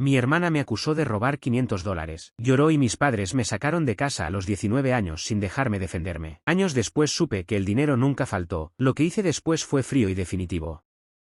Mi hermana me acusó de robar $500. Lloró y mis padres me sacaron de casa a los 19 años sin dejarme defenderme. Años después supe que el dinero nunca faltó, lo que hice después fue frío y definitivo.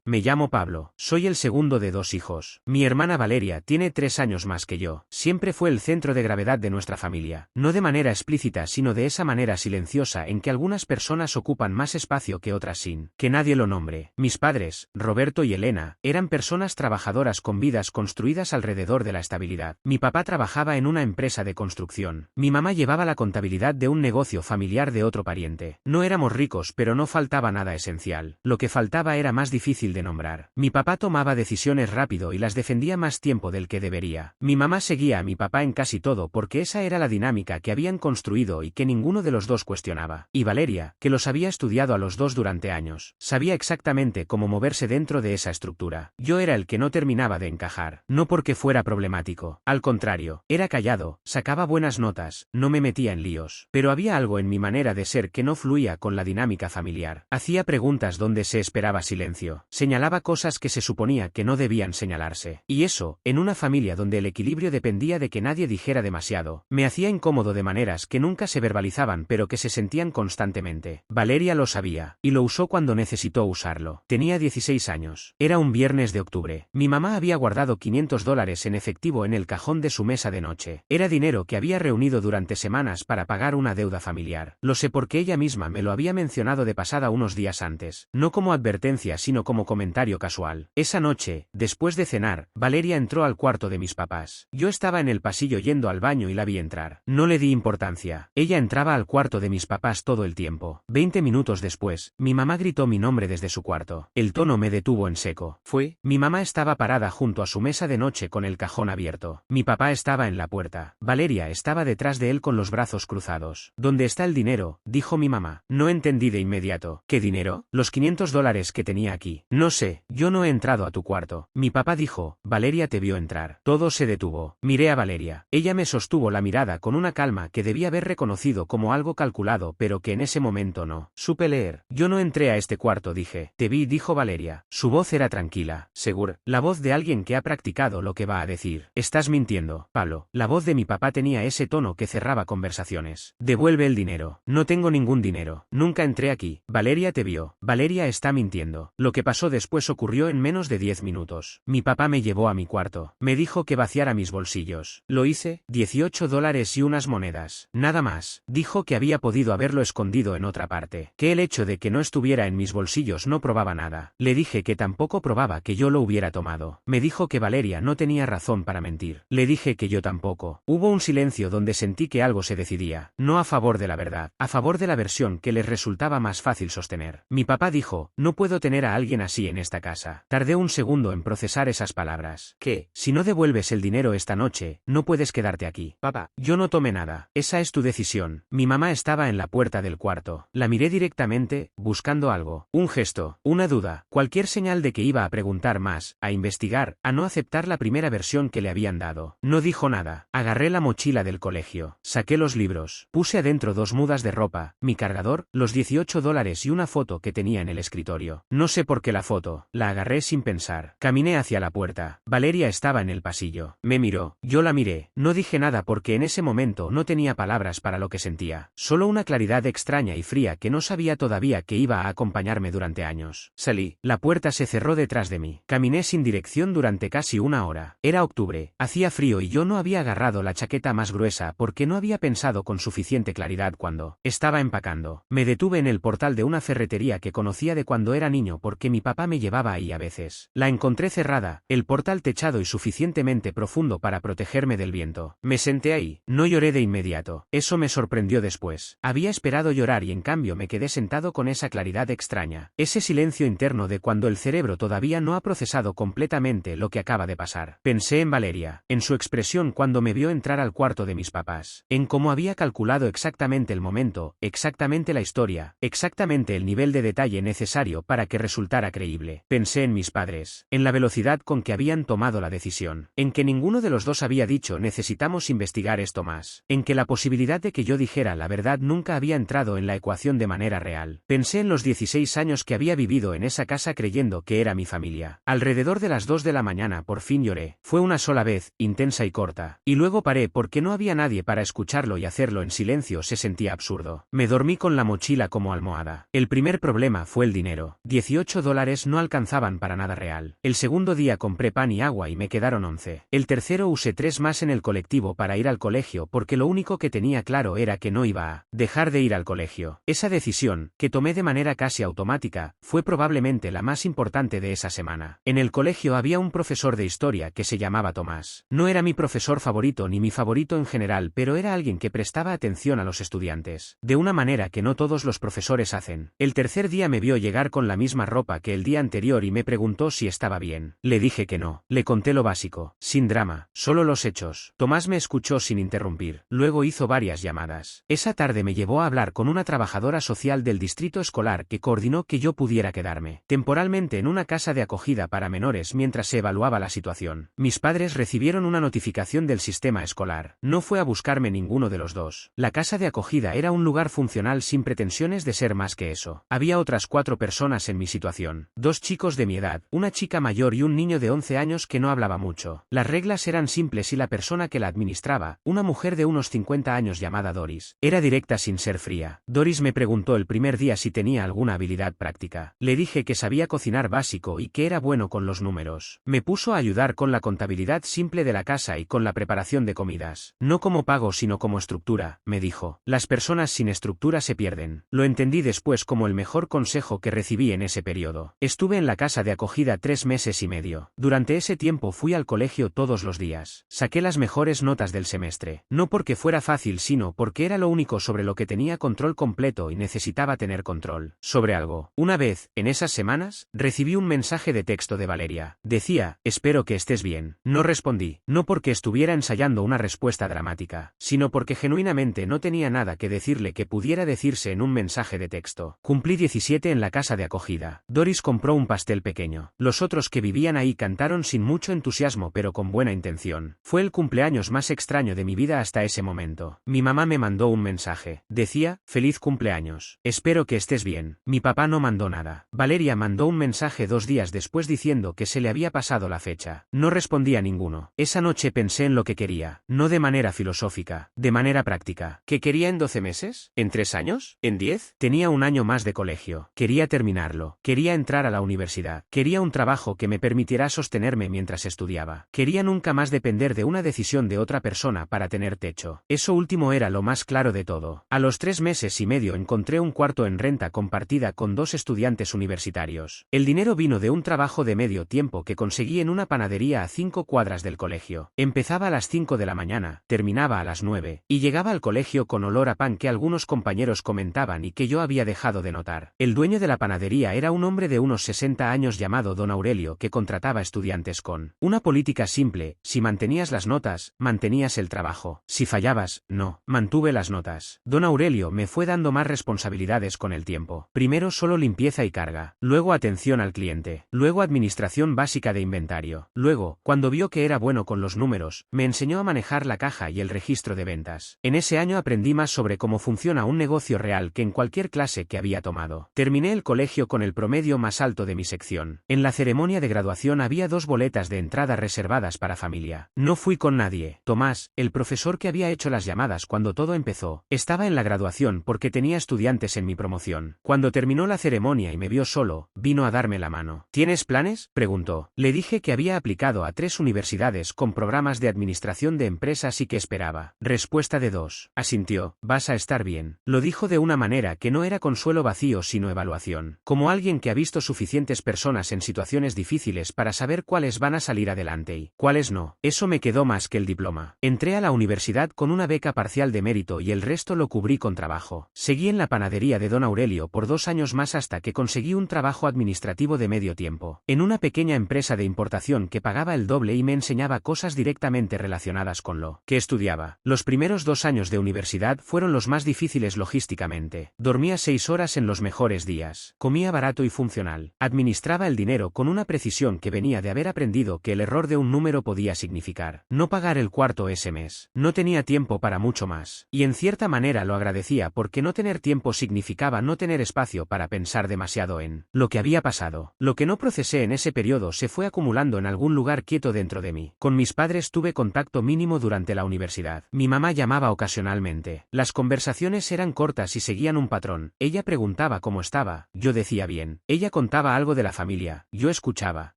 Me llamo Pablo, soy el segundo de 2 hijos. Mi hermana Valeria tiene 3 años más que yo. Siempre fue el centro de gravedad de nuestra familia. No de manera explícita sino de esa manera silenciosa en que algunas personas ocupan más espacio que otras sin que nadie lo nombre. Mis padres, Roberto y Elena, eran personas trabajadoras con vidas construidas alrededor de la estabilidad. Mi papá trabajaba en una empresa de construcción. Mi mamá llevaba la contabilidad de un negocio familiar de otro pariente. No éramos ricos pero no faltaba nada esencial. Lo que faltaba era más difícil de nombrar. Mi papá tomaba decisiones rápido y las defendía más tiempo del que debería. Mi mamá seguía a mi papá en casi todo porque esa era la dinámica que habían construido y que ninguno de los dos cuestionaba. Y Valeria, que los había estudiado a los dos durante años, sabía exactamente cómo moverse dentro de esa estructura. Yo era el que no terminaba de encajar, no porque fuera problemático, al contrario, era callado, sacaba buenas notas, no me metía en líos, pero había algo en mi manera de ser que no fluía con la dinámica familiar. Hacía preguntas donde se esperaba silencio. Señalaba cosas que se suponía que no debían señalarse. Y eso, en una familia donde el equilibrio dependía de que nadie dijera demasiado, me hacía incómodo de maneras que nunca se verbalizaban pero que se sentían constantemente. Valeria lo sabía, y lo usó cuando necesitó usarlo. Tenía 16 años. Era un viernes de octubre. Mi mamá había guardado $500 en efectivo en el cajón de su mesa de noche. Era dinero que había reunido durante semanas para pagar una deuda familiar. Lo sé porque ella misma me lo había mencionado de pasada unos días antes. No como advertencia sino como comentario casual. Esa noche, después de cenar, Valeria entró al cuarto de mis papás. Yo estaba en el pasillo yendo al baño y la vi entrar. No le di importancia. Ella entraba al cuarto de mis papás todo el tiempo. 20 minutos después, mi mamá gritó mi nombre desde su cuarto. El tono me detuvo en seco. Mi mamá estaba parada junto a su mesa de noche con el cajón abierto. Mi papá estaba en la puerta. Valeria estaba detrás de él con los brazos cruzados. ¿Dónde está el dinero?, dijo mi mamá. No entendí de inmediato. ¿Qué dinero? Los $500 que tenía aquí. No sé, yo no he entrado a tu cuarto. Mi papá dijo. Valeria te vio entrar. Todo se detuvo. Miré a Valeria. Ella me sostuvo la mirada con una calma que debía haber reconocido como algo calculado pero que en ese momento no supe leer. Yo no entré a este cuarto, dije. Te vi, dijo Valeria. Su voz era tranquila, segura. La voz de alguien que ha practicado lo que va a decir. Estás mintiendo, Pablo. La voz de mi papá tenía ese tono que cerraba conversaciones. Devuelve el dinero. No tengo ningún dinero. Nunca entré aquí. Valeria te vio. Valeria está mintiendo. Lo que pasó después ocurrió en menos de 10 minutos. Mi papá me llevó a mi cuarto. Me dijo que vaciara mis bolsillos. Lo hice, $18 y unas monedas. Nada más. Dijo que había podido haberlo escondido en otra parte. Que el hecho de que no estuviera en mis bolsillos no probaba nada. Le dije que tampoco probaba que yo lo hubiera tomado. Me dijo que Valeria no tenía razón para mentir. Le dije que yo tampoco. Hubo un silencio donde sentí que algo se decidía. No a favor de la verdad, a favor de la versión que les resultaba más fácil sostener. Mi papá dijo, no puedo tener a alguien así en esta casa. Tardé un segundo en procesar esas palabras. ¿Qué? Si no devuelves el dinero esta noche, no puedes quedarte aquí. Papá, yo no tomé nada. Esa es tu decisión. Mi mamá estaba en la puerta del cuarto. La miré directamente, buscando algo. Un gesto, una duda, cualquier señal de que iba a preguntar más, a investigar, a no aceptar la primera versión que le habían dado. No dijo nada. Agarré la mochila del colegio. Saqué los libros. Puse adentro 2 mudas de ropa, mi cargador, los $18 y una foto que tenía en el escritorio. No sé por qué la foto. La agarré sin pensar. Caminé hacia la puerta. Valeria estaba en el pasillo. Me miró. Yo la miré. No dije nada porque en ese momento no tenía palabras para lo que sentía. Solo una claridad extraña y fría que no sabía todavía que iba a acompañarme durante años. Salí. La puerta se cerró detrás de mí. Caminé sin dirección durante casi una hora. Era octubre. Hacía frío y yo no había agarrado la chaqueta más gruesa porque no había pensado con suficiente claridad cuando estaba empacando. Me detuve en el portal de una ferretería que conocía de cuando era niño porque mi papá me llevaba ahí a veces. La encontré cerrada, el portal techado y suficientemente profundo para protegerme del viento. Me senté ahí. No lloré de inmediato. Eso me sorprendió después. Había esperado llorar y en cambio me quedé sentado con esa claridad extraña. Ese silencio interno de cuando el cerebro todavía no ha procesado completamente lo que acaba de pasar. Pensé en Valeria, en su expresión cuando me vio entrar al cuarto de mis papás, en cómo había calculado exactamente el momento, exactamente la historia, exactamente el nivel de detalle necesario para que resultara creíble. increíble. Pensé en mis padres, en la velocidad con que habían tomado la decisión, en que ninguno de los dos había dicho necesitamos investigar esto más, en que la posibilidad de que yo dijera la verdad nunca había entrado en la ecuación de manera real. Pensé en los 16 años que había vivido en esa casa creyendo que era mi familia. Alrededor de las 2 de la mañana por fin lloré. Fue una sola vez, intensa y corta, y luego paré porque no había nadie para escucharlo y hacerlo en silencio se sentía absurdo. Me dormí con la mochila como almohada. El primer problema fue el dinero. $18 no alcanzaban para nada real. El segundo día compré pan y agua y me quedaron 11. El tercero usé 3 más en el colectivo para ir al colegio porque lo único que tenía claro era que no iba a dejar de ir al colegio. Esa decisión, que tomé de manera casi automática, fue probablemente la más importante de esa semana. En el colegio había un profesor de historia que se llamaba Tomás. No era mi profesor favorito ni mi favorito en general, pero era alguien que prestaba atención a los estudiantes, de una manera que no todos los profesores hacen. El tercer día me vio llegar con la misma ropa que el día anterior y me preguntó si estaba bien. Le dije que no. Le conté lo básico, sin drama, solo los hechos. Tomás me escuchó sin interrumpir. Luego hizo varias llamadas. Esa tarde me llevó a hablar con una trabajadora social del distrito escolar que coordinó que yo pudiera quedarme temporalmente en una casa de acogida para menores mientras se evaluaba la situación. Mis padres recibieron una notificación del sistema escolar. No fue a buscarme ninguno de los dos. La casa de acogida era un lugar funcional sin pretensiones de ser más que eso. Había otras 4 personas en mi situación. 2 chicos de mi edad, una chica mayor y un niño de 11 años que no hablaba mucho. Las reglas eran simples y la persona que la administraba, una mujer de unos 50 años llamada Doris, era directa sin ser fría. Doris me preguntó el primer día si tenía alguna habilidad práctica. Le dije que sabía cocinar básico y que era bueno con los números. Me puso a ayudar con la contabilidad simple de la casa y con la preparación de comidas. No como pago sino como estructura, me dijo. Las personas sin estructura se pierden. Lo entendí después como el mejor consejo que recibí en ese periodo. Estuve en la casa de acogida 3 meses y medio. Durante ese tiempo fui al colegio todos los días. Saqué las mejores notas del semestre. No porque fuera fácil sino porque era lo único sobre lo que tenía control completo y necesitaba tener control sobre algo. Una vez, en esas semanas, recibí un mensaje de texto de Valeria. Decía, espero que estés bien. No respondí, no porque estuviera ensayando una respuesta dramática, sino porque genuinamente no tenía nada que decirle que pudiera decirse en un mensaje de texto. Cumplí 17 en la casa de acogida. Doris compró un pastel pequeño. Los otros que vivían ahí cantaron sin mucho entusiasmo pero con buena intención. Fue el cumpleaños más extraño de mi vida hasta ese momento. Mi mamá me mandó un mensaje. Decía, feliz cumpleaños. Espero que estés bien. Mi papá no mandó nada. Valeria mandó un mensaje 2 días después diciendo que se le había pasado la fecha. No respondí a ninguno. Esa noche pensé en lo que quería, no de manera filosófica, de manera práctica. ¿Qué quería en 12 meses? ¿En 3 años? ¿En 10? Tenía un año más de colegio. Quería terminarlo. Quería entrar a la universidad. Quería un trabajo que me permitiera sostenerme mientras estudiaba. Quería nunca más depender de una decisión de otra persona para tener techo. Eso último era lo más claro de todo. A los 3 meses y medio encontré un cuarto en renta compartida con 2 estudiantes universitarios. El dinero vino de un trabajo de medio tiempo que conseguí en una panadería a 5 cuadras del colegio. Empezaba a las 5 de la mañana, terminaba a las 9, y llegaba al colegio con olor a pan que algunos compañeros comentaban y que yo había dejado de notar. El dueño de la panadería era un hombre de unos 60 años llamado Don Aurelio que contrataba estudiantes con una política simple: si mantenías las notas, mantenías el trabajo. Si fallabas, no. Mantuve las notas. Don Aurelio me fue dando más responsabilidades con el tiempo. Primero solo limpieza y carga, luego atención al cliente, luego administración básica de inventario. Luego, cuando vio que era bueno con los números, me enseñó a manejar la caja y el registro de ventas. En ese año aprendí más sobre cómo funciona un negocio real que en cualquier clase que había tomado. Terminé el colegio con el promedio más alto de mi sección. En la ceremonia de graduación había 2 boletas de entrada reservadas para familia. No fui con nadie. Tomás, el profesor que había hecho las llamadas cuando todo empezó, estaba en la graduación porque tenía estudiantes en mi promoción. Cuando terminó la ceremonia y me vio solo, vino a darme la mano. ¿Tienes planes?, preguntó. Le dije que había aplicado a 3 universidades con programas de administración de empresas y que esperaba respuesta de 2. Asintió. Vas a estar bien. Lo dijo de una manera que no era consuelo vacío sino evaluación. Como alguien que ha visto suficientes personas en situaciones difíciles para saber cuáles van a salir adelante y cuáles no. Eso me quedó más que el diploma. Entré a la universidad con una beca parcial de mérito y el resto lo cubrí con trabajo. Seguí en la panadería de Don Aurelio por 2 años más hasta que conseguí un trabajo administrativo de medio tiempo, en una pequeña empresa de importación que pagaba el doble y me enseñaba cosas directamente relacionadas con lo que estudiaba. Los primeros 2 años de universidad fueron los más difíciles logísticamente. Dormía 6 horas en los mejores días. Comía barato y funcional. profesional. Administraba el dinero con una precisión que venía de haber aprendido que el error de un número podía significar no pagar el cuarto ese mes. No tenía tiempo para mucho más. Y en cierta manera lo agradecía porque no tener tiempo significaba no tener espacio para pensar demasiado en lo que había pasado. Lo que no procesé en ese periodo se fue acumulando en algún lugar quieto dentro de mí. Con mis padres tuve contacto mínimo durante la universidad. Mi mamá llamaba ocasionalmente. Las conversaciones eran cortas y seguían un patrón. Ella preguntaba cómo estaba, yo decía bien. Ella contaba algo de la familia, yo escuchaba.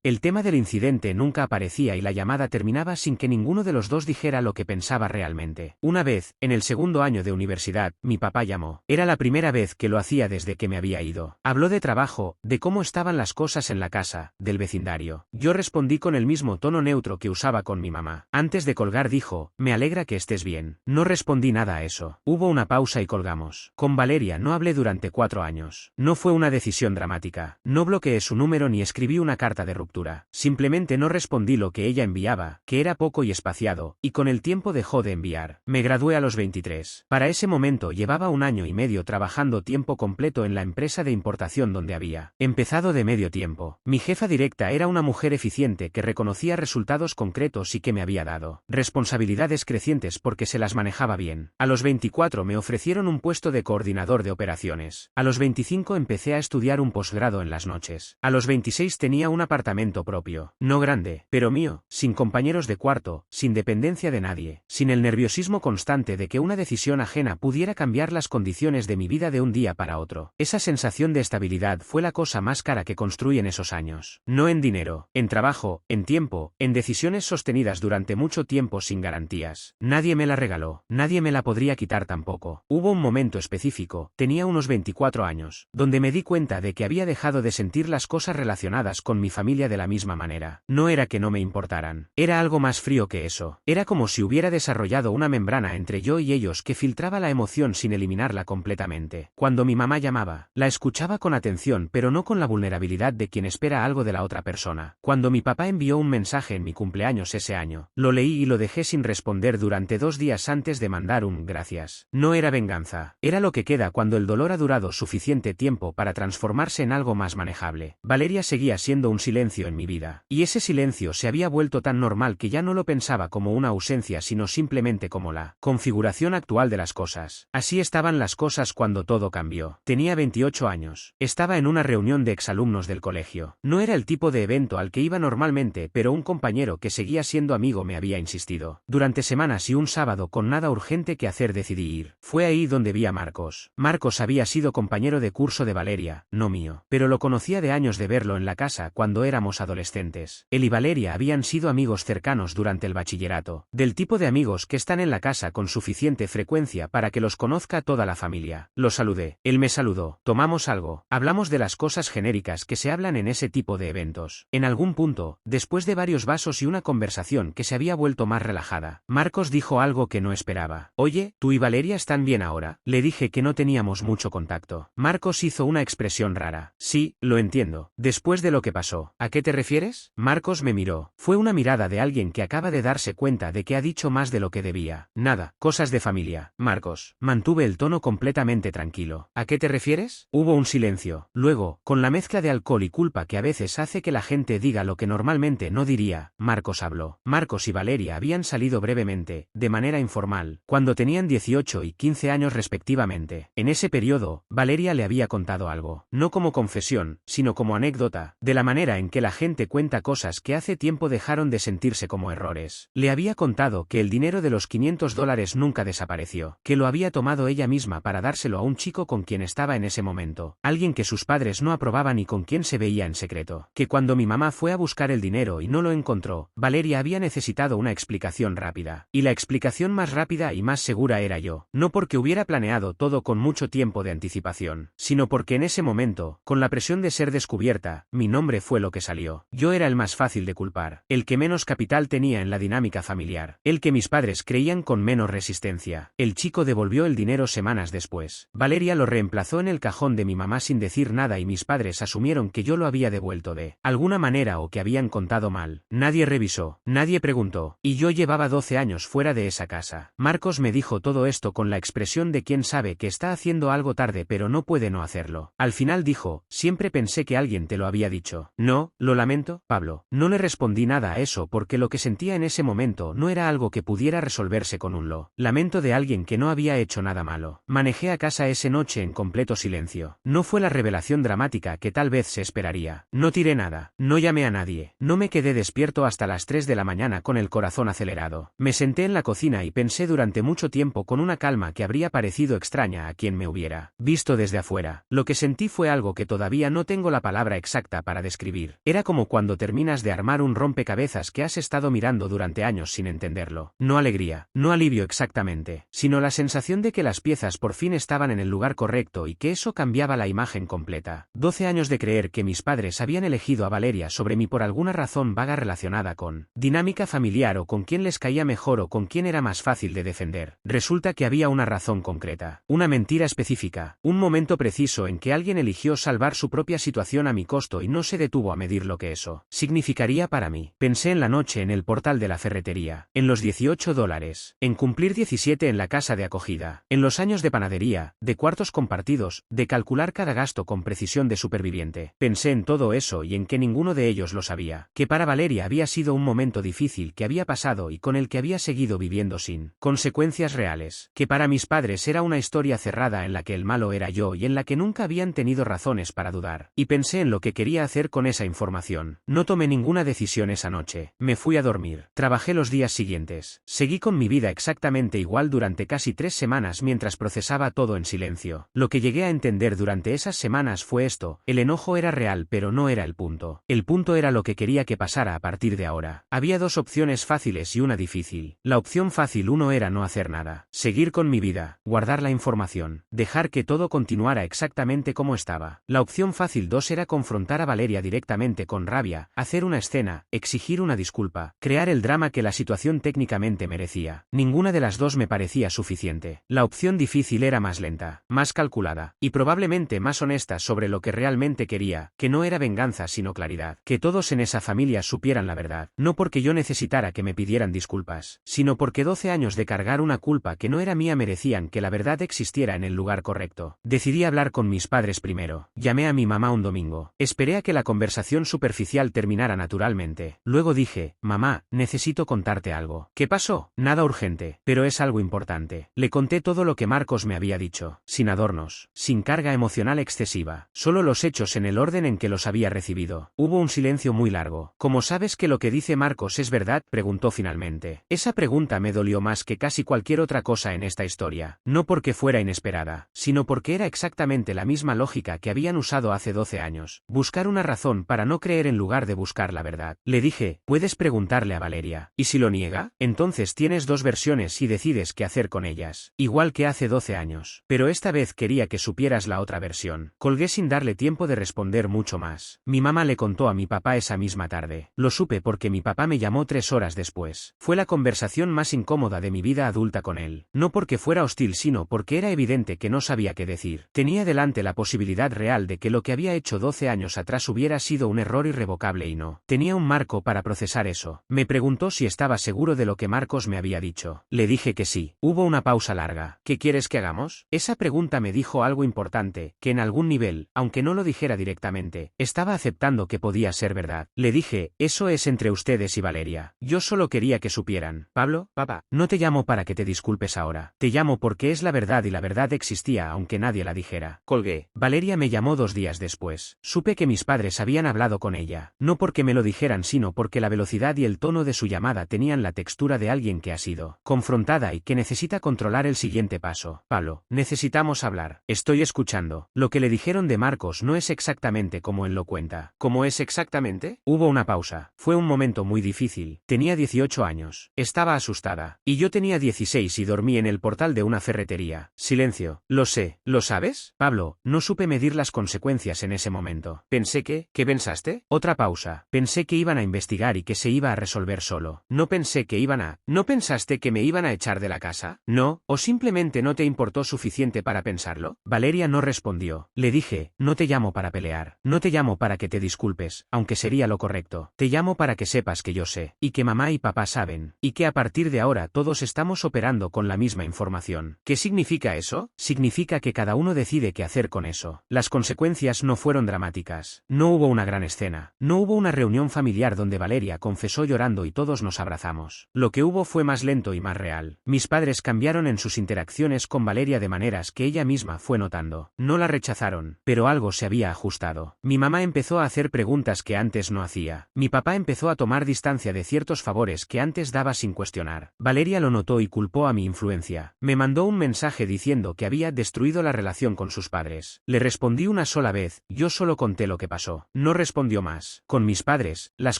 El tema del incidente nunca aparecía y la llamada terminaba sin que ninguno de los dos dijera lo que pensaba realmente. Una vez, en el segundo año de universidad, mi papá llamó. Era la primera vez que lo hacía desde que me había ido. Habló de trabajo, de cómo estaban las cosas en la casa, del vecindario. Yo respondí con el mismo tono neutro que usaba con mi mamá. Antes de colgar dijo, me alegra que estés bien. No respondí nada a eso. Hubo una pausa y colgamos. Con Valeria no hablé durante 4 años. No fue una decisión dramática. No bloqueé su número ni escribí una carta de ruptura. Simplemente no respondí lo que ella enviaba, que era poco y espaciado, y con el tiempo dejó de enviar. Me gradué a los 23. Para ese momento llevaba 1 año y medio trabajando tiempo completo en la empresa de importación donde había empezado de medio tiempo. Mi jefa directa era una mujer eficiente que reconocía resultados concretos y que me había dado responsabilidades crecientes porque se las manejaba bien. A los 24 me ofrecieron un puesto de coordinador de operaciones. A los 25 empecé a estudiar un posgrado en las noches. A los 26 tenía un apartamento propio. No grande, pero mío, sin compañeros de cuarto, sin dependencia de nadie, sin el nerviosismo constante de que una decisión ajena pudiera cambiar las condiciones de mi vida de un día para otro. Esa sensación de estabilidad fue la cosa más cara que construí en esos años. No en dinero, en trabajo, en tiempo, en decisiones sostenidas durante mucho tiempo sin garantías. Nadie me la regaló, nadie me la podría quitar tampoco. Hubo un momento específico, tenía unos 24 años, donde me di cuenta de que había dejado de sentir las cosas relacionadas con mi familia de la misma manera. No era que no me importaran, era algo más frío que eso. Era como si hubiera desarrollado una membrana entre yo y ellos que filtraba la emoción sin eliminarla completamente. Cuando mi mamá llamaba, la escuchaba con atención pero no con la vulnerabilidad de quien espera algo de la otra persona. Cuando mi papá envió un mensaje en mi cumpleaños ese año, lo leí y lo dejé sin responder durante 2 días antes de mandar un gracias. No era venganza, era lo que queda cuando el dolor ha durado suficiente tiempo para transformarse en algo más manejable. Valeria seguía siendo un silencio en mi vida, y ese silencio se había vuelto tan normal que ya no lo pensaba como una ausencia sino simplemente como la configuración actual de las cosas. Así estaban las cosas cuando todo cambió. Tenía 28 años. Estaba en una reunión de exalumnos del colegio. No era el tipo de evento al que iba normalmente, pero un compañero que seguía siendo amigo me había insistido. Durante semanas y un sábado con nada urgente que hacer decidí ir. Fue ahí donde vi a Marcos. Marcos había sido compañero de curso de Valeria, no mío, pero lo conocía de años de verlo en la casa cuando éramos adolescentes. Él y Valeria habían sido amigos cercanos durante el bachillerato, del tipo de amigos que están en la casa con suficiente frecuencia para que los conozca toda la familia. Lo saludé. Él me saludó. Tomamos algo. Hablamos de las cosas genéricas que se hablan en ese tipo de eventos. En algún punto, después de varios vasos y una conversación que se había vuelto más relajada, Marcos dijo algo que no esperaba. Oye, ¿tú y Valeria están bien ahora? Le dije que no teníamos mucho contacto. Marcos hizo una expresión rara. Sí, lo entiendo. Después de lo que pasó. ¿A qué te refieres? Marcos me miró. Fue una mirada de alguien que acaba de darse cuenta de que ha dicho más de lo que debía. Nada, cosas de familia. Marcos. Mantuve el tono completamente tranquilo. ¿A qué te refieres? Hubo un silencio. Luego, con la mezcla de alcohol y culpa que a veces hace que la gente diga lo que normalmente no diría, Marcos habló. Marcos y Valeria habían salido brevemente, de manera informal, cuando tenían 18 y 15 años respectivamente. En ese periodo, Valeria le había contado algo, no como confesión, sino como anécdota, de la manera en que la gente cuenta cosas que hace tiempo dejaron de sentirse como errores. Le había contado que el dinero de los $500 nunca desapareció, que lo había tomado ella misma para dárselo a un chico con quien estaba en ese momento, alguien que sus padres no aprobaban y con quien se veía en secreto, que cuando mi mamá fue a buscar el dinero y no lo encontró, Valeria había necesitado una explicación rápida, y la explicación más rápida y más segura era yo, no porque hubiera planeado todo con mucho tiempo de anticipación, sino porque en ese momento, con la presión de ser descubierta, mi nombre fue lo que salió. Yo era el más fácil de culpar, el que menos capital tenía en la dinámica familiar, el que mis padres creían con menos resistencia. El chico devolvió el dinero semanas después. Valeria lo reemplazó en el cajón de mi mamá sin decir nada y mis padres asumieron que yo lo había devuelto de alguna manera o que habían contado mal. Nadie revisó, nadie preguntó, y yo llevaba 12 años fuera de esa casa. Marcos me dijo todo esto con la expresión de quien sabe que está haciendo algo tarde pero no puede no hacerlo. Al final dijo, siempre siempre pensé que alguien te lo había dicho. No, lo lamento, Pablo. No le respondí nada a eso porque lo que sentía en ese momento no era algo que pudiera resolverse con un lo lamento de alguien que no había hecho nada malo. Manejé a casa esa noche en completo silencio. No fue la revelación dramática que tal vez se esperaría. No tiré nada. No llamé a nadie. No me quedé despierto hasta las 3 de la mañana con el corazón acelerado. Me senté en la cocina y pensé durante mucho tiempo con una calma que habría parecido extraña a quien me hubiera visto desde afuera. Lo que sentí fue algo que todavía no tengo la palabra exacta para describir. Era como cuando terminas de armar un rompecabezas que has estado mirando durante años sin entenderlo. No alegría, no alivio exactamente, sino la sensación de que las piezas por fin estaban en el lugar correcto y que eso cambiaba la imagen completa. 12 años de creer que mis padres habían elegido a Valeria sobre mí por alguna razón vaga relacionada con dinámica familiar o con quién les caía mejor o con quién era más fácil de defender. Resulta que había una razón concreta, una mentira específica, un momento preciso en que alguien eligió salvar su propia situación a mi costo y no se detuvo a medir lo que eso significaría para mí. Pensé en la noche en el portal de la ferretería, en los $18, en cumplir 17 en la casa de acogida, en los años de panadería, de cuartos compartidos, de calcular cada gasto con precisión de superviviente. Pensé en todo eso y en que ninguno de ellos lo sabía, que para Valeria había sido un momento difícil que había pasado y con el que había seguido viviendo sin consecuencias reales, que para mis padres era una historia cerrada en la que el malo era yo y en la que nunca habían tenido razones para dudar. Y pensé en lo que quería hacer con esa información. No tomé ninguna decisión esa noche. Me fui a dormir. Trabajé los días siguientes. Seguí con mi vida exactamente igual durante casi 3 semanas mientras procesaba todo en silencio. Lo que llegué a entender durante esas semanas fue esto: el enojo era real pero no era el punto. El punto era lo que quería que pasara a partir de ahora. Había 2 opciones fáciles y una difícil. La opción fácil 1 era no hacer nada. Seguir con mi vida. Guardar la información. Dejar que todo continuara exactamente como estaba. La opción fácil 2 era confrontar a Valeria directamente con rabia, hacer una escena, exigir una disculpa, crear el drama que la situación técnicamente merecía. Ninguna de las 2 me parecía suficiente. La opción difícil era más lenta, más calculada, y probablemente más honesta sobre lo que realmente quería, que no era venganza sino claridad. Que todos en esa familia supieran la verdad. No porque yo necesitara que me pidieran disculpas, sino porque 12 años de cargar una culpa que no era mía merecían que la verdad existiera en el lugar correcto. Decidí hablar con mis padres primero. Llamé a mi mamá un domingo. Esperé a que la conversación superficial terminara naturalmente. Luego dije: mamá, necesito contarte algo. ¿Qué pasó? Nada urgente, pero es algo importante. Le conté todo lo que Marcos me había dicho, sin adornos, sin carga emocional excesiva, solo los hechos en el orden en que los había recibido. Hubo un silencio muy largo. ¿Cómo sabes que lo que dice Marcos es verdad?, preguntó finalmente. Esa pregunta me dolió más que casi cualquier otra cosa en esta historia, no porque fuera inesperada, sino porque era exactamente la misma lógica que habían usado hace 12 años, buscar una razón para no creer en lugar de buscar la verdad. Le dije: puedes preguntarle a Valeria, y si lo niega, entonces tienes 2 versiones y decides qué hacer con ellas, igual que hace 12 años. Pero esta vez quería que supieras la otra versión. Colgué sin darle tiempo de responder mucho más. Mi mamá le contó a mi papá esa misma tarde. Lo supe porque mi papá me llamó 3 horas después. Fue la conversación más incómoda de mi vida adulta con él. No porque fuera hostil sino porque era evidente que no sabía qué decir. Tenía delante la posibilidad real de que lo que había hecho 12 años atrás hubiera sido un error irrevocable y no tenía un marco para procesar eso. Me preguntó si estaba seguro de lo que Marcos me había dicho. Le dije que sí. Hubo una pausa larga. ¿Qué quieres que hagamos? Esa pregunta me dijo algo importante, que en algún nivel, aunque no lo dijera directamente, estaba aceptando que podía ser verdad. Le dije: eso es entre ustedes y Valeria. Yo solo quería que supieran. Pablo, papá, no te llamo para que te disculpes ahora. Te llamo porque es la verdad y la verdad existía aunque nadie la dijera. Colgué. Valeria me llamó 2 días después. Supe que mis padres habían hablado con ella. No porque me lo dijeran sino porque la velocidad y el tono de su llamada tenían la textura de alguien que ha sido confrontada y que necesita controlar el siguiente paso. Pablo, necesitamos hablar. Estoy escuchando. Lo que le dijeron de Marcos no es exactamente como él lo cuenta. ¿Cómo es exactamente? Hubo una pausa. Fue un momento muy difícil. Tenía 18 años. Estaba asustada. Y yo tenía 16 y dormí en el portal de una ferretería. Silencio. Lo sé. ¿Lo sabes? Pablo, no supe medir las consecuencias en ese momento. Pensé que... ¿Qué pensaste? Otra pausa. Pensé que iban a investigar y que se iba a resolver solo. No pensé que iban a... ¿No pensaste que me iban a echar de la casa? No, o simplemente no te importó suficiente para pensarlo. Valeria no respondió. Le dije: no te llamo para pelear. No te llamo para que te disculpes, aunque sería lo correcto. Te llamo para que sepas que yo sé, y que mamá y papá saben, y que a partir de ahora todos estamos operando con la misma información. ¿Qué significa eso? Significa que cada uno decide qué hacer con eso. Las consecuencias bodas no fueron dramáticas. No hubo una gran escena. No hubo una reunión familiar donde Valeria confesó llorando y todos nos abrazamos. Lo que hubo fue más lento y más real. Mis padres cambiaron en sus interacciones con Valeria de maneras que ella misma fue notando. No la rechazaron, pero algo se había ajustado. Mi mamá empezó a hacer preguntas que antes no hacía. Mi papá empezó a tomar distancia de ciertos favores que antes daba sin cuestionar. Valeria lo notó y culpó a mi influencia. Me mandó un mensaje diciendo que había destruido la relación con sus padres. Le respondí una sola vez, yo solo conté lo que pasó. No respondió más. Con mis padres, las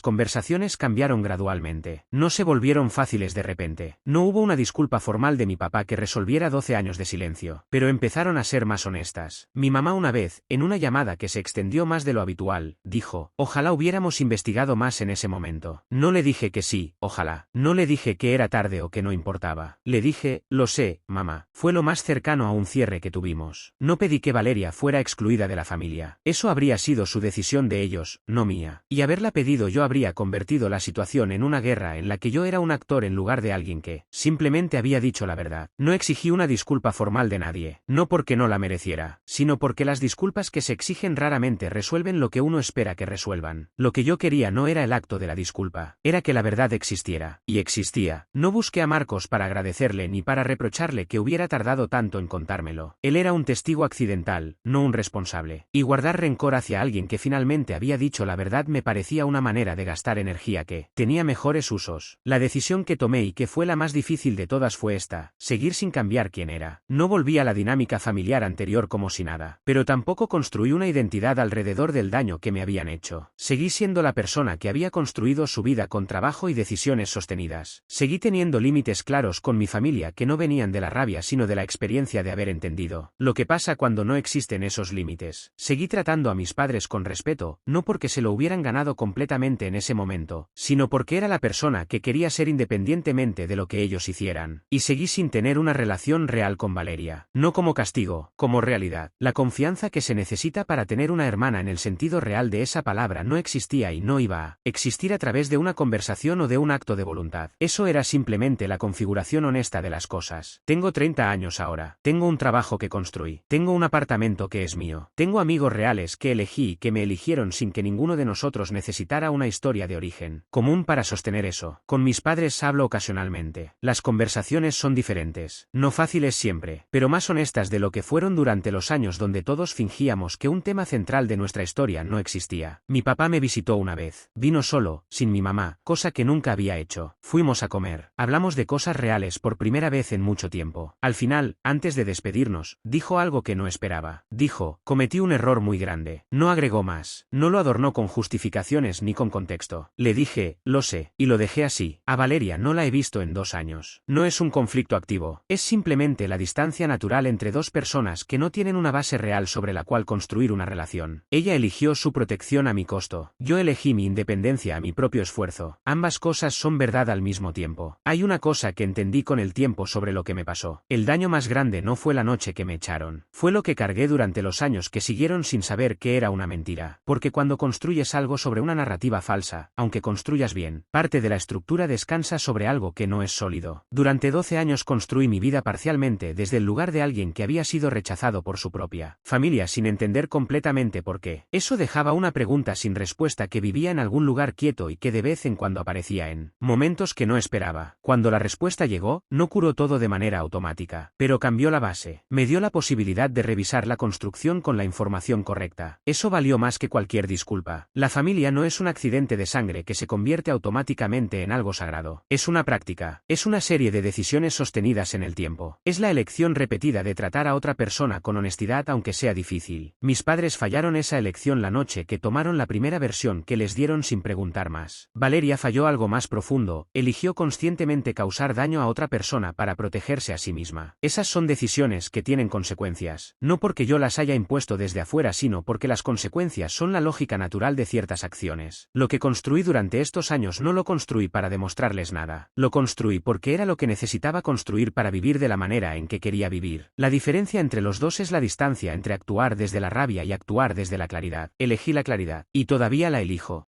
conversaciones cambiaron gradualmente. No se volvieron fáciles de repente. No hubo una disculpa formal de mi papá que resolviera 12 años de silencio, pero empezaron a ser más honestas. Mi mamá una vez, en una llamada que se extendió más de lo habitual, dijo, ojalá hubiéramos investigado más en ese momento. No le dije que sí, ojalá. No le dije que era tarde o que no importaba. Le dije, lo sé, mamá. Fue lo más cercano a un cierre que tuvimos. No pedí que Valeria fuera excluida de la familia. Eso habría sido su decisión de ellos, no mía. Y haberla pedido yo habría convertido la situación en una guerra en la que yo era un actor en lugar de alguien que simplemente había dicho la verdad. No exigí una disculpa formal de nadie, no porque no la mereciera, sino porque las disculpas que se exigen raramente resuelven lo que uno espera que resuelvan. Lo que yo quería no era el acto de la disculpa, era que la verdad existiera, y existía. No busqué a Marcos para agradecerle ni para reprocharle que hubiera tardado tanto en contármelo. Él era un testigo accidental, no un responsable. Y guardar rencor hacia alguien que finalmente había dicho la verdad me parecía una manera de gastar energía que tenía mejores usos. La decisión que tomé y que fue la más difícil de todas fue esta, seguir sin cambiar quién era. No volví a la dinámica familiar anterior como si nada, pero tampoco construí una identidad alrededor del daño que me habían hecho. Seguí siendo la persona que había construido su vida con trabajo y decisiones sostenidas. Seguí teniendo límites claros con mi familia que no venían de la rabia sino de la experiencia de haber entendido lo que pasa cuando no existen esos límites. Seguí tratando a mis padres con respeto, no porque se lo hubieran ganado completamente en ese momento, sino porque era la persona que quería ser independientemente de lo que ellos hicieran. Y seguí sin tener una relación real con Valeria. No como castigo, como realidad. La confianza que se necesita para tener una hermana en el sentido real de esa palabra no existía y no iba a existir a través de una conversación o de un acto de voluntad. Eso era simplemente la configuración honesta de las cosas. Tengo 30 años ahora. Tengo un trabajo que construí. Tengo un apartamento que es mío. Tengo amigos reales que elegí y que me eligieron sin que ninguno de nosotros necesitara una historia de origen común para sostener eso. Con mis padres hablo ocasionalmente. Las conversaciones son diferentes. No fáciles siempre, pero más honestas de lo que fueron durante los años donde todos fingíamos que un tema central de nuestra historia no existía. Mi papá me visitó una vez. Vino solo, sin mi mamá, cosa que nunca había hecho. Fuimos a comer. Hablamos de cosas reales por primera vez en mucho tiempo. Al final, antes de despedirnos, dijo algo que no esperaba. Dijo, cometí un error muy grande. No agregó más. No lo adornó con justificaciones ni con contexto. Le dije, lo sé, y lo dejé así. A Valeria no la he visto en 2 años. No es un conflicto activo. Es simplemente la distancia natural entre dos personas que no tienen una base real sobre la cual construir una relación. Ella eligió su protección a mi costo. Yo elegí mi independencia a mi propio esfuerzo. Ambas cosas son verdad al mismo tiempo. Hay una cosa que entendí con el tiempo sobre lo que me pasó. El daño más grande no fue la noche que me echaron. Fue lo que cargué durante los años que siguieron sin saber que era una mentira. Porque cuando construyes algo sobre una narrativa falsa, aunque construyas bien, parte de la estructura descansa sobre algo que no es sólido. Durante 12 años construí mi vida parcialmente desde el lugar de alguien que había sido rechazado por su propia familia sin entender completamente por qué. Eso dejaba una pregunta sin respuesta que vivía en algún lugar quieto y que de vez en cuando aparecía en momentos que no esperaba. Cuando la respuesta llegó, no curó todo de manera automática, pero cambió la base. Me dio la posibilidad de revisar la construcción con la información correcta. Eso valió más que cualquier disculpa. La familia no es un accidente de sangre que se convierte automáticamente en algo sagrado. Es una práctica. Es una serie de decisiones sostenidas en el tiempo. Es la elección repetida de tratar a otra persona con honestidad aunque sea difícil. Mis padres fallaron esa elección la noche que tomaron la primera versión que les dieron sin preguntar más. Valeria falló algo más profundo, eligió conscientemente causar daño a otra persona para protegerse a sí misma. Esas son decisiones que tienen consecuencias, no porque yo las haya impuesto desde afuera sino porque las consecuencias son la lógica natural de ciertas acciones. Lo que construí durante estos años no lo construí para demostrarles nada. Lo construí porque era lo que necesitaba construir para vivir de la manera en que quería vivir. La diferencia entre los dos es la distancia entre actuar desde la rabia y actuar desde la claridad. Elegí la claridad. Y todavía la elijo.